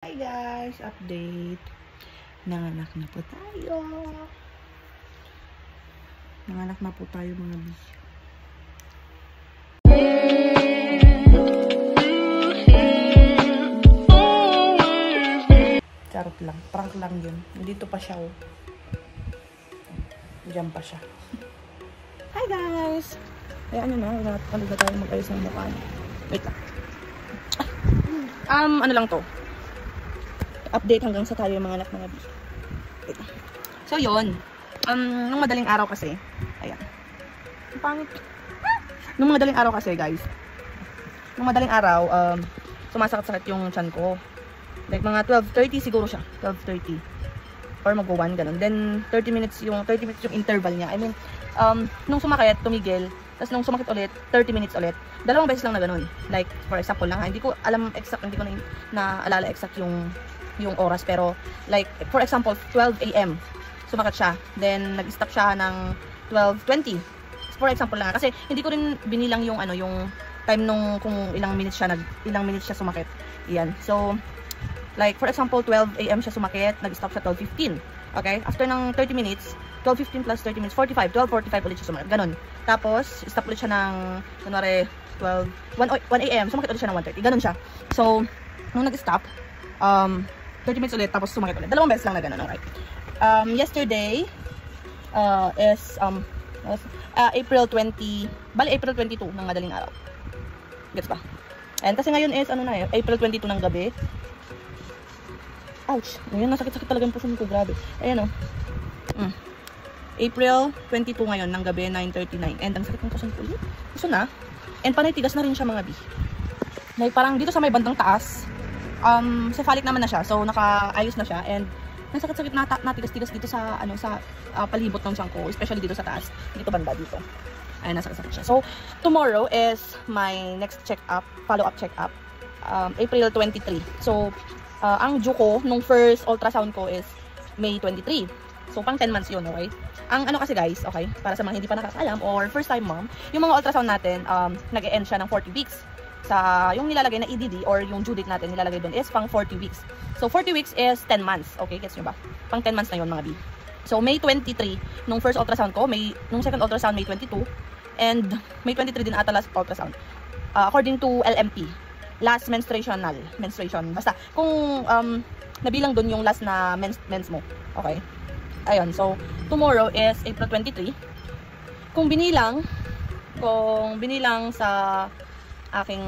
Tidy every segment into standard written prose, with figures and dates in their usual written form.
Hi guys! Update. Nanganak na po tayo. Nanganak na po tayo mga bis. Charot lang. Prank lang yun. Dito pa siya oh. Diyan pa siya. Hi guys! Ayan yun na. Ano ba tayo mag-ayos ng mukha niya? Wait lang. Ano lang to? Update hanggang sa tayo yung mga anak mga bis. So yun, nung madaling araw kasi, ayan, ang pangit. Nung madaling araw kasi guys, nung madaling araw, sumasakit-sakit yung tiyan ko. Like mga 12:30 siguro siya, 12:30 or mag-1 ganun. Then 30 minutes yung interval niya. I mean, nung sumakit, tumigil. Tapos nung sumakit ulit, 30 minutes ulit. Dalawang beses lang na ganun. Like, for example lang ha, hindi ko alam exact, hindi ko na naalala exact yung oras. Pero, like, for example, 12 AM, sumakit siya. Then, nag-stop siya ng 12:20. For example lang ha, kasi hindi ko rin binilang yung, yung time nung kung ilang minutes siya sumakit. Yan. So, like, for example, 12 AM siya sumakit, nag-stop siya 12:15. Okay? After ng 30 minutes, 12:15 plus 30 minutes, 12:45 ulit siya sumakit. Ganun. Tapos, stop ulit siya ng, kunwari, 1 AM, sumakit ulit siya ng 1:30. Ganun siya. So, nung nag-stop, 30 minutes ulit, tapos sumakit ulit. Dalawang beses lang na ganun, alright. Yesterday, is, April 20, bali April 22 ng madaling araw. Gets ba? And kasi ngayon is, April 22 ng gabi. Ouch! Ngayon, nasakit-sakit talaga yung puso ko, grabe. Ayan o. April 22 ngayon ng gabi, 9:39. And ang sakit ng puso ko ulit. Puso na. And panay tigas na rin siya mga bi. Like, parang dito sa may bandang taas, cephalic naman na siya. So, nakaayos na siya. And, nasakit-sakit natigas-tigas dito sa, palibot ng tiyan ko. Especially dito sa taas. Dito banda, dito. Ayun, nasakit-sakit siya. So, tomorrow is my next check-up, follow-up check-up. April 23. So, ang due ko, nung first ultrasound ko is May 23. So, pang 10 months yun, okay? Ang kasi guys, okay, para sa mga hindi pa nakakaalam or first time mom, yung mga ultrasound natin, nag-e-end siya ng 40 weeks. Sa yung nilalagay na EDD or yung due date natin nilalagay doon is pang 40 weeks. So 40 weeks is 10 months. Okay, gets nyo ba? Pang 10 months na yun mga bi. So May 23 nung first ultrasound ko, nung second ultrasound May 22 and May 23 din ata last ultrasound. According to LMP, last menstruation. Basta kung nabilang doon yung last na mens mo. Okay? Ayun, so tomorrow is April 23. Kung binilang sa aking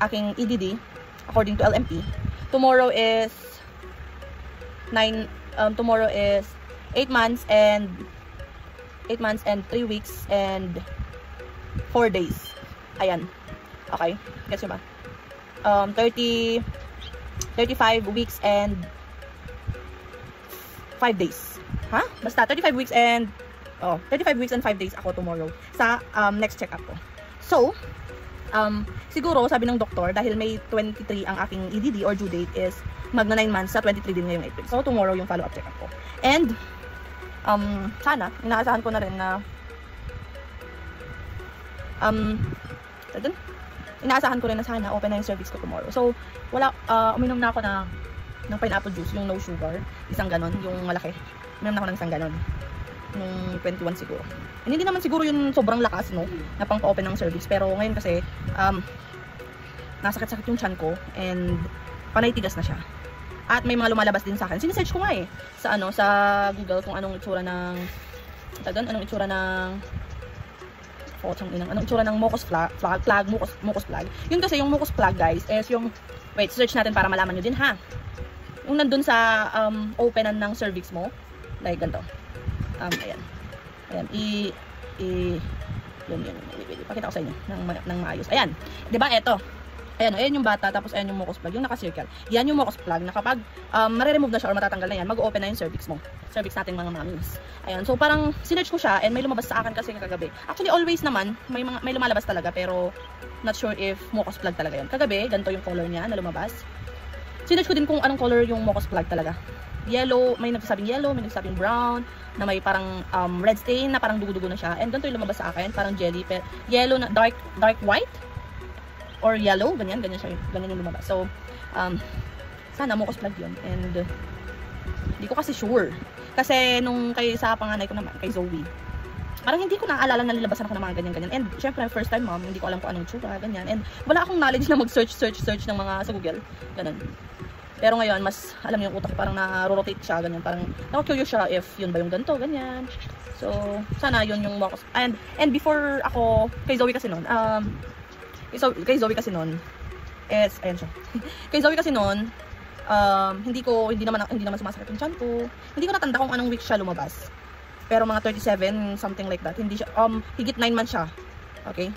aking EDD according to LMP, tomorrow is 8 months and 3 weeks and 4 days. Ayan. Okay, guess ba? 35 weeks and 5 days. Ha? Basta 35 weeks and 5 days ako tomorrow sa next check-up ko. So, siguro sabi ng doktor dahil May 23 ang aking EDD or due date is magna 9 months sa 23 din ngayong April. So tomorrow yung follow-up check-up ko. And sana inaasahan ko na rin na inaasahan ko rin na sana open na yung cervix ko tomorrow. So wala, uminom na ako ng pineapple juice, yung no sugar, isang ganon, yung malaki. Uminom na ako ng isang ganon. Nung 21 siguro. And hindi naman siguro yung sobrang lakas, no, na pang pa-open ng cervix. Pero ngayon kasi, nasakit-sakit yung tiyan ko and panay tigas na siya. At may mga lumalabas din sa akin. Sinesearch ko nga eh, sa Google kung anong itsura ng mucus plug. Yun kasi yung mucus plug guys, is yung, wait, search natin para malaman nyo din ha. Yung nandun sa openan ng cervix mo, like ganito. Ayan. Yun. Pakita ko sa inyo ng maayos. Ayan. 'Di ba? Ito. Ayan yung bata, tapos ayan yung mucus plug, yung naka-circle. Yan yung mucus plug na kapag mare-remove na siya or matatanggal na yan, mag-open na yung cervix mo. Cervix natin mga mommies. Ayan. So parang sinearch ko siya and may lumabas sa akin kasi kagabi. Actually always naman may lumalabas talaga pero not sure if mucus plug talaga 'yan. Kagabi, ganito yung color niya na lumabas. Sinearch ko din kung anong color yung mucus plug talaga. Yellow, may nagsasabing yellow, may nagsasabing brown, na may parang red stain na parang dugo-dugo na siya. And ganito yung lumabas sa akin, parang jelly, pero yellow na dark white or yellow, ganyan yung lumabas. So, sana mucus plug yun. And hindi ko kasi sure. Kasi nung sa panganay ko naman, kay Zoe, parang hindi ko naaalala na nilabasan ako ng mga ganyan-ganyan. And syempre, first time mom, hindi ko alam kung anong tsura, ganyan. And wala akong knowledge na mag-search ng mga sa Google. Ganun. Pero ngayon, mas, alam yung utak, parang na-rotate siya, ganyan. Parang, ako-curious siya if yun ba yung ganito, ganyan. So, sana yun yung mucus. And before ako, kay Zoe kasi nun, kay Zoe kasi nun, ayan siya. Kay Zoe kasi nun, hindi naman sumasakit yung tiyan ko. Hindi ko natanda kung anong week siya lumabas. Pero mga 37, something like that. Hindi siya, higit 9 months siya. Okay?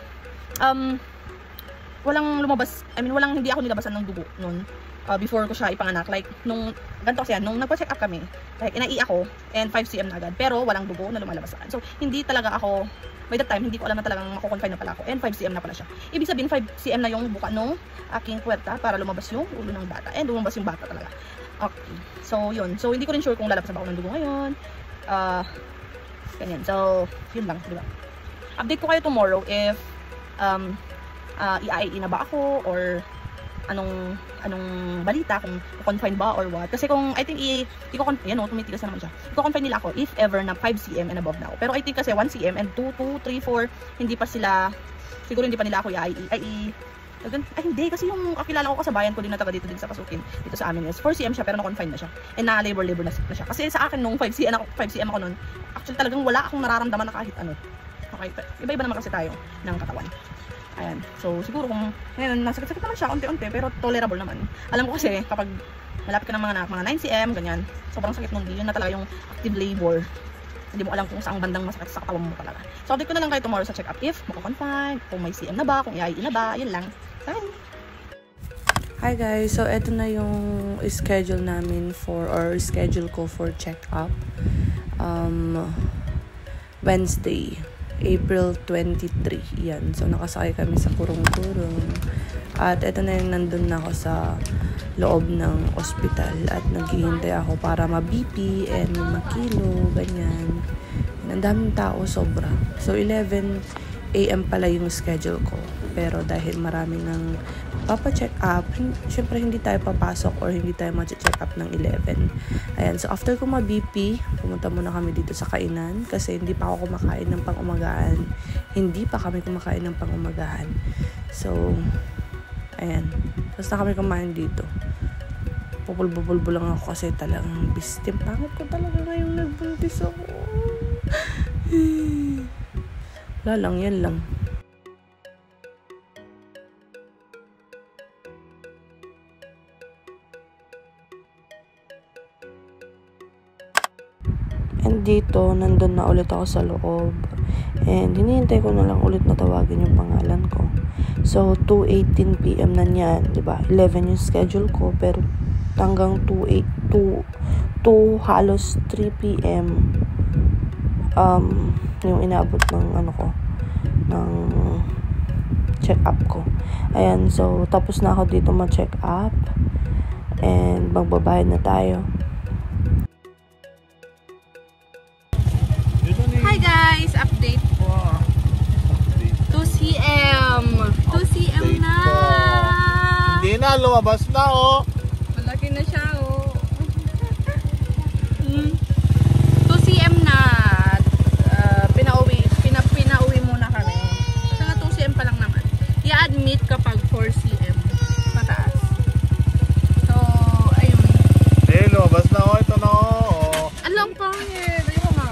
Hindi ako nilabasan ng dugo nun. Before ko siya ipanganak. Like, ganito kasi yan, nung nagpa-check up kami, like, inai ako, and 5 cm na agad. Pero, walang dugo na lumalabas sa akin. So, hindi talaga ako, by that time, hindi ko alam na talagang makukonfine na pala ako. And 5 cm na pala siya. Ibig sabihin, 5 cm na yung buka nung aking puwerta para lumabas yung ulo ng bata. And lumabas yung bata talaga. Okay. So, yun. So, hindi ko rin sure kung lalabas na ba ako ng dugo ngayon. Ganyan. So, yun lang. Diba? Update ko kayo tomorrow if i-IE na ba ako or anong balita, kung confine ba or what. Kasi kung I think tumitigas na naman siya. I-confine nila ako if ever na 5 cm and above na ako. Pero I think kasi 1 cm and 2, 3, 4 siguro hindi pa nila ako i-IE. Hindi kasi yung kakilala ko kasabayan ko din na taga dito din sa Kasukin, dito sa amin is 4 cm siya pero na-confine na siya. And na-labor na siya. Kasi sa akin nung 5 cm ako nun, actually talagang wala akong nararamdaman na kahit ano. Okay, iba-iba naman kasi tayo ng katawan. Ayan. So, siguro kung ngayon, nasakit-sakit naman siya, unti-unti, pero tolerable naman. Alam ko kasi, kapag malapit ka ng mga 9 cm, ganyan, sobrang sakit nung yun na talaga yung active labor. Hindi mo alam kung saang bandang masakit sa katawan mo talaga. So, update ko na lang kayo tomorrow sa check-up if mako-confine, kung may CM na ba, kung i-IE na ba, yun lang. Bye! Hi guys! So, eto na yung schedule namin schedule ko for check-up. Wednesday. April 23. Yan. So, nakasakay kami sa kurong-kurong. At eto na yung nandun na ako sa loob ng ospital. At naghihintay ako para ma-BP and makilo, ganyan. Ang daming tao, sobra. So, 11 AM pala yung schedule ko. Pero dahil marami ng papa-check up, syempre hindi tayo papasok or hindi tayo mag-check up ng 11. Ayan, so after ko ma-BP, pumunta muna kami dito sa kainan kasi hindi pa ako kumakain ng pang-umagahan. Hindi pa kami kumakain ng pang-umagahan. So, ayan. Basta kami kumain dito. Pupul-bubul lang ako kasi talagang bistim. Pangit ko talaga ngayong nagbuntis ako. Wala lang, yan lang. And dito, nandun na ulit ako sa loob. And hinihintay ko na lang ulit na tawagin yung pangalan ko. So, 2:18 PM na niyan, diba? 11 yung schedule ko, pero hanggang 2 halos 3 PM yung inaabot ng ng check-up ko. Ayan, so, tapos na ako dito ma-check up. And magbabayad na tayo. Hi guys! Update po. 2 cm! 2 cm na! Hindi na, lumabas na oh! Malaki na siya oh. 2 cm na. Pinauwi muna kami. Saka 2 cm pa lang naman. I-admit kapag 4 cm mataas. So, ayun. Lumabas na oh, ito na oh. Alam pangit. Ayoko nga.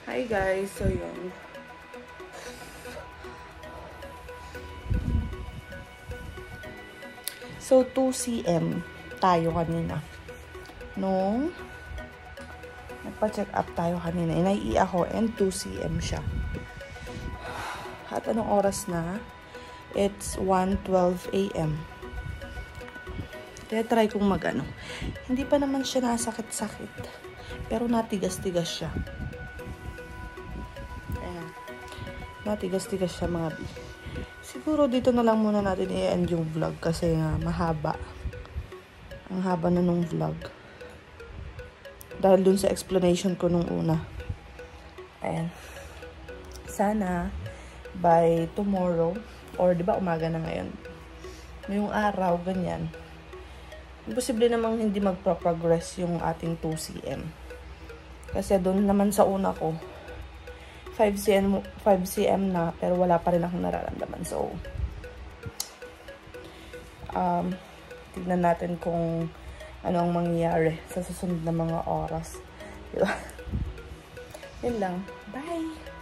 Hi guys, so yun. So, 2 cm tayo kanina. Nung nagpa-check up tayo kanina, NIE ako and 2 cm siya. At anong oras na? It's 1:12 AM. Kaya try kong mag-ano. Hindi pa naman siya nasakit-sakit. Pero natigas-tigas siya. Ayan. Natigas-tigas siya mga bi. Siguro dito na lang muna natin i-end yung vlog kasi nga mahaba. Ang haba na nung vlog. Dahil dun sa explanation ko nung una. Ayan. Sana by tomorrow, or di ba umaga na ngayon, ngayong araw, ganyan, imposible namang hindi magpa-progress yung ating 2 cm. Kasi doon naman sa una ko, 5 cm na, pero wala pa rin akong nararamdaman. So, tignan natin kung ano ang mangyayari sa susunod na mga oras. Diba? Yun lang. Bye!